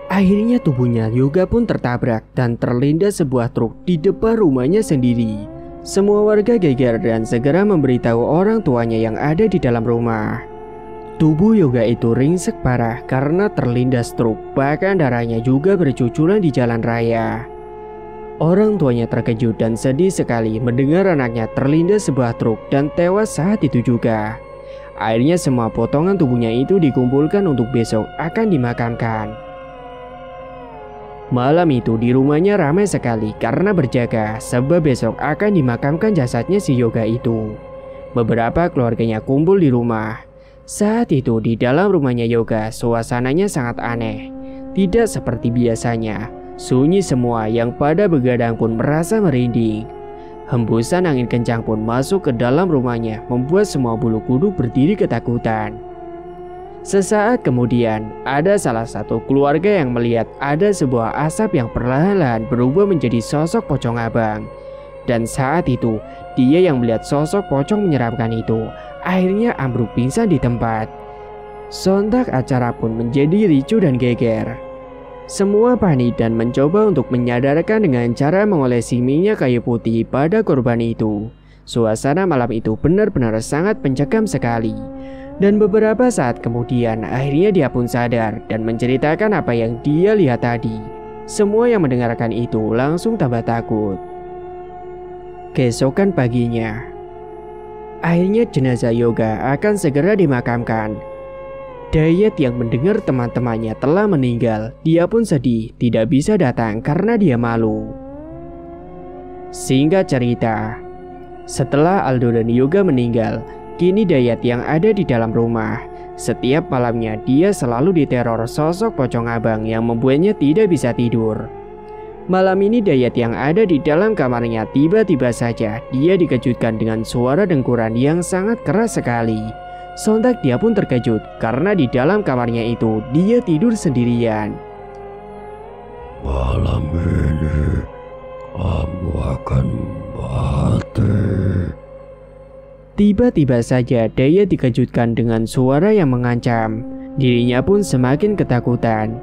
Speaker 1: Akhirnya tubuhnya Yoga pun tertabrak dan terlindas sebuah truk di depan rumahnya sendiri. Semua warga geger dan segera memberitahu orang tuanya yang ada di dalam rumah. Tubuh Yoga itu ringsek parah karena terlindas truk, bahkan darahnya juga bercucuran di jalan raya. Orang tuanya terkejut dan sedih sekali mendengar anaknya terlindas sebuah truk dan tewas saat itu juga. Akhirnya semua potongan tubuhnya itu dikumpulkan untuk besok akan dimakamkan. Malam itu di rumahnya ramai sekali karena berjaga sebab besok akan dimakamkan jasadnya si Yoga itu. Beberapa keluarganya kumpul di rumah. Saat itu di dalam rumahnya Yoga suasananya sangat aneh. Tidak seperti biasanya, sunyi semua yang pada begadang pun merasa merinding. Hembusan angin kencang pun masuk ke dalam rumahnya membuat semua bulu kuduk berdiri ketakutan. Sesaat kemudian, ada salah satu keluarga yang melihat ada sebuah asap yang perlahan-lahan berubah menjadi sosok pocong abang. Dan saat itu, dia yang melihat sosok pocong menyeramkan itu, akhirnya ambruk pingsan di tempat. Sontak acara pun menjadi ricuh dan geger. Semua panik dan mencoba untuk menyadarkan dengan cara mengolesi minyak kayu putih pada korban itu. Suasana malam itu benar-benar sangat mencekam sekali. Dan beberapa saat kemudian akhirnya dia pun sadar dan menceritakan apa yang dia lihat tadi. Semua yang mendengarkan itu langsung tambah takut. Keesokan paginya, akhirnya jenazah Yoga akan segera dimakamkan. Dayat yang mendengar teman-temannya telah meninggal, dia pun sedih tidak bisa datang karena dia malu. Singkat cerita, setelah Aldo dan Yoga meninggal, kini Dayat yang ada di dalam rumah. Setiap malamnya dia selalu diteror sosok pocong abang yang membuatnya tidak bisa tidur. Malam ini Dayat yang ada di dalam kamarnya tiba-tiba saja dia dikejutkan dengan suara dengkuran yang sangat keras sekali. Sontak dia pun terkejut karena di dalam kamarnya itu dia tidur sendirian.
Speaker 4: Malam ini kamu akan mati.
Speaker 1: Tiba-tiba saja Dayat dikejutkan dengan suara yang mengancam. Dirinya pun semakin ketakutan.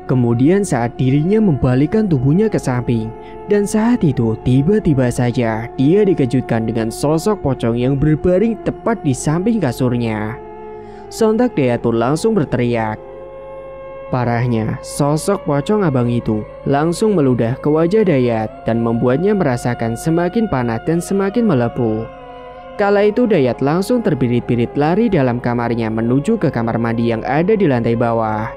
Speaker 1: Kemudian saat dirinya membalikkan tubuhnya ke samping, dan saat itu tiba-tiba saja dia dikejutkan dengan sosok pocong yang berbaring tepat di samping kasurnya. Sontak Dayat pun langsung berteriak. Parahnya, sosok pocong abang itu langsung meludah ke wajah Dayat dan membuatnya merasakan semakin panas dan semakin melepuh. Kala itu Dayat langsung terbirit-birit lari dalam kamarnya menuju ke kamar mandi yang ada di lantai bawah.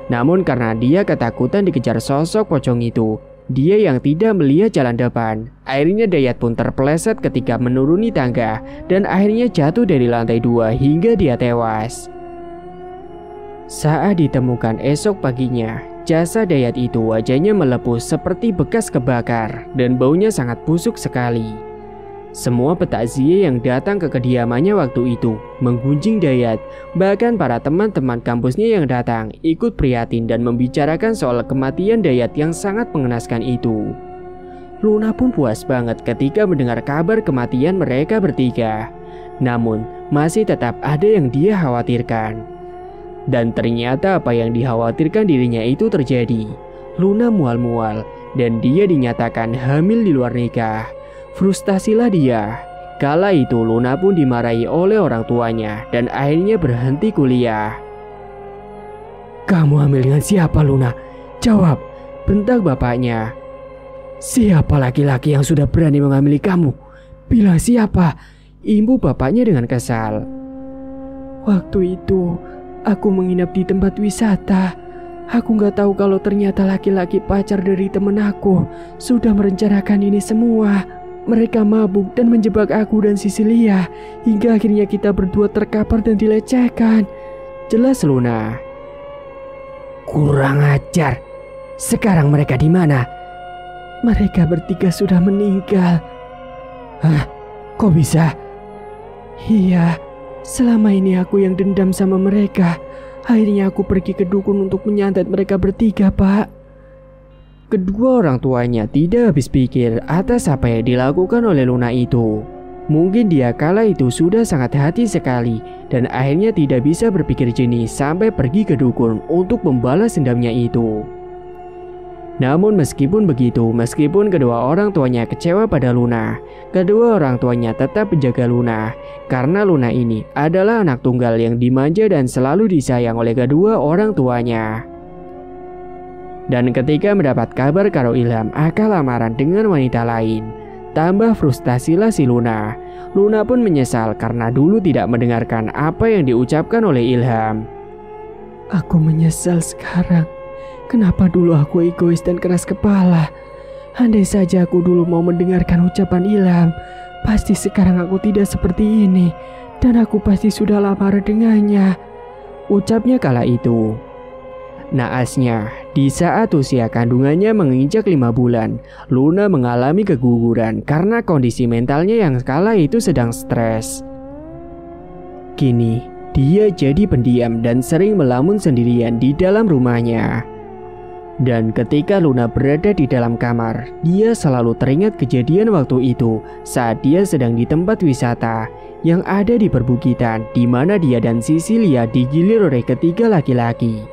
Speaker 1: Namun karena dia ketakutan dikejar sosok pocong itu, dia yang tidak melihat jalan depan. Akhirnya Dayat pun terpeleset ketika menuruni tangga dan akhirnya jatuh dari lantai 2 hingga dia tewas. Saat ditemukan esok paginya, jasad Dayat itu wajahnya melepuh seperti bekas kebakar dan baunya sangat busuk sekali. Semua petakziah yang datang ke kediamannya waktu itu menggunjing Dayat. Bahkan para teman-teman kampusnya yang datang ikut prihatin dan membicarakan soal kematian Dayat yang sangat mengenaskan itu. Luna pun puas banget ketika mendengar kabar kematian mereka bertiga. Namun masih tetap ada yang dia khawatirkan. Dan ternyata apa yang dikhawatirkan dirinya itu terjadi. Luna mual-mual dan dia dinyatakan hamil di luar nikah. Frustasilah dia. Kala itu Luna pun dimarahi oleh orang tuanya dan akhirnya berhenti kuliah.
Speaker 3: Kamu hamil dengan siapa, Luna? Jawab, bentak bapaknya. Siapa laki-laki yang sudah berani menghamili kamu? Bilang siapa? Imbu bapaknya dengan kesal. Waktu itu aku menginap di tempat wisata. Aku gak tahu kalau ternyata laki-laki pacar dari temen aku sudah merencanakan ini semua. Mereka mabuk dan menjebak aku dan Sisilia hingga akhirnya kita berdua terkapar dan dilecehkan. Jelas Luna.
Speaker 2: Kurang ajar. Sekarang mereka di mana?
Speaker 3: Mereka bertiga sudah meninggal.
Speaker 2: Hah? Kok bisa?
Speaker 3: Iya, selama ini aku yang dendam sama mereka. Akhirnya aku pergi ke dukun untuk menyantet mereka bertiga, Pak.
Speaker 1: Kedua orang tuanya tidak habis pikir atas apa yang dilakukan oleh Luna itu. Mungkin dia kala itu sudah sangat hati sekali dan akhirnya tidak bisa berpikir jernih sampai pergi ke dukun untuk membalas dendamnya itu. Namun meskipun begitu, meskipun kedua orang tuanya kecewa pada Luna, kedua orang tuanya tetap menjaga Luna karena Luna ini adalah anak tunggal yang dimanja dan selalu disayang oleh kedua orang tuanya. Dan ketika mendapat kabar kalau Ilham akan lamaran dengan wanita lain, tambah frustasilah si Luna. Luna pun menyesal karena dulu tidak mendengarkan apa yang diucapkan oleh Ilham.
Speaker 3: Aku menyesal sekarang. Kenapa dulu aku egois dan keras kepala? Andai saja aku dulu mau mendengarkan ucapan Ilham, pasti sekarang aku tidak seperti ini. Dan aku pasti sudah lamaran dengannya,
Speaker 1: ucapnya kala itu. Naasnya, di saat usia kandungannya menginjak 5 bulan, Luna mengalami keguguran karena kondisi mentalnya yang kala itu sedang stres. Kini, dia jadi pendiam dan sering melamun sendirian di dalam rumahnya. Dan ketika Luna berada di dalam kamar, dia selalu teringat kejadian waktu itu saat dia sedang di tempat wisata yang ada di perbukitan di mana dia dan Sisilia digilir oleh ketiga laki-laki.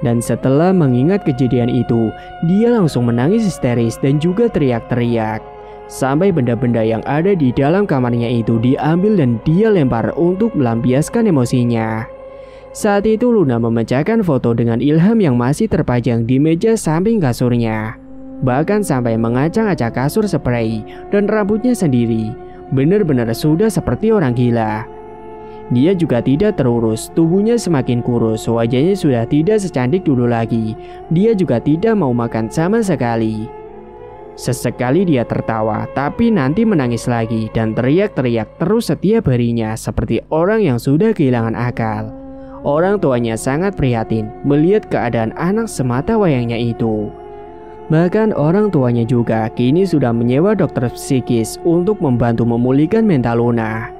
Speaker 1: Dan setelah mengingat kejadian itu, dia langsung menangis histeris dan juga teriak-teriak. Sampai benda-benda yang ada di dalam kamarnya itu diambil dan dia lempar untuk melampiaskan emosinya. Saat itu Luna memecahkan foto dengan Ilham yang masih terpajang di meja samping kasurnya. Bahkan sampai mengacak-acak kasur spray dan rambutnya sendiri. Benar-benar sudah seperti orang gila. Dia juga tidak terurus, tubuhnya semakin kurus, wajahnya sudah tidak secantik dulu lagi. Dia juga tidak mau makan sama sekali. Sesekali dia tertawa, tapi nanti menangis lagi dan teriak-teriak terus setiap harinya seperti orang yang sudah kehilangan akal. Orang tuanya sangat prihatin melihat keadaan anak semata wayangnya itu. Bahkan orang tuanya juga kini sudah menyewa dokter psikis untuk membantu memulihkan mental Luna.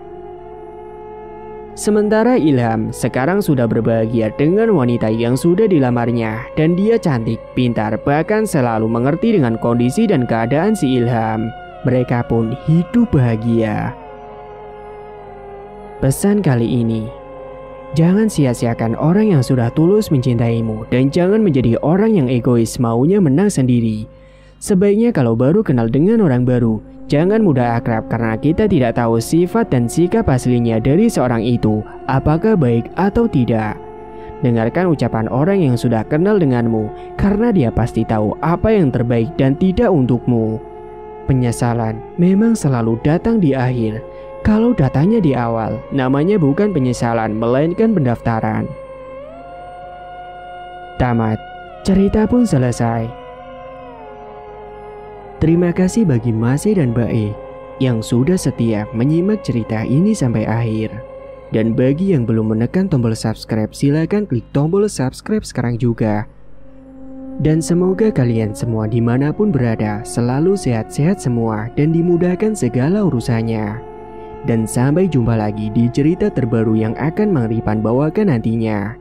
Speaker 1: Sementara Ilham sekarang sudah berbahagia dengan wanita yang sudah dilamarnya dan dia cantik, pintar, bahkan selalu mengerti dengan kondisi dan keadaan si Ilham. Mereka pun hidup bahagia. Pesan kali ini, jangan sia-siakan orang yang sudah tulus mencintaimu dan jangan menjadi orang yang egois maunya menang sendiri. Sebaiknya kalau baru kenal dengan orang baru, jangan mudah akrab karena kita tidak tahu sifat dan sikap aslinya dari seorang itu, apakah baik atau tidak. Dengarkan ucapan orang yang sudah kenal denganmu karena dia pasti tahu apa yang terbaik dan tidak untukmu. Penyesalan memang selalu datang di akhir. Kalau datangnya di awal, namanya bukan penyesalan melainkan pendaftaran. Tamat. Cerita pun selesai. Terima kasih bagi Mas E dan Mbak E yang sudah setia menyimak cerita ini sampai akhir. Dan bagi yang belum menekan tombol subscribe, silakan klik tombol subscribe sekarang juga. Dan semoga kalian semua dimanapun berada selalu sehat-sehat semua dan dimudahkan segala urusannya. Dan sampai jumpa lagi di cerita terbaru yang akan Mang Ripan bawakan nantinya.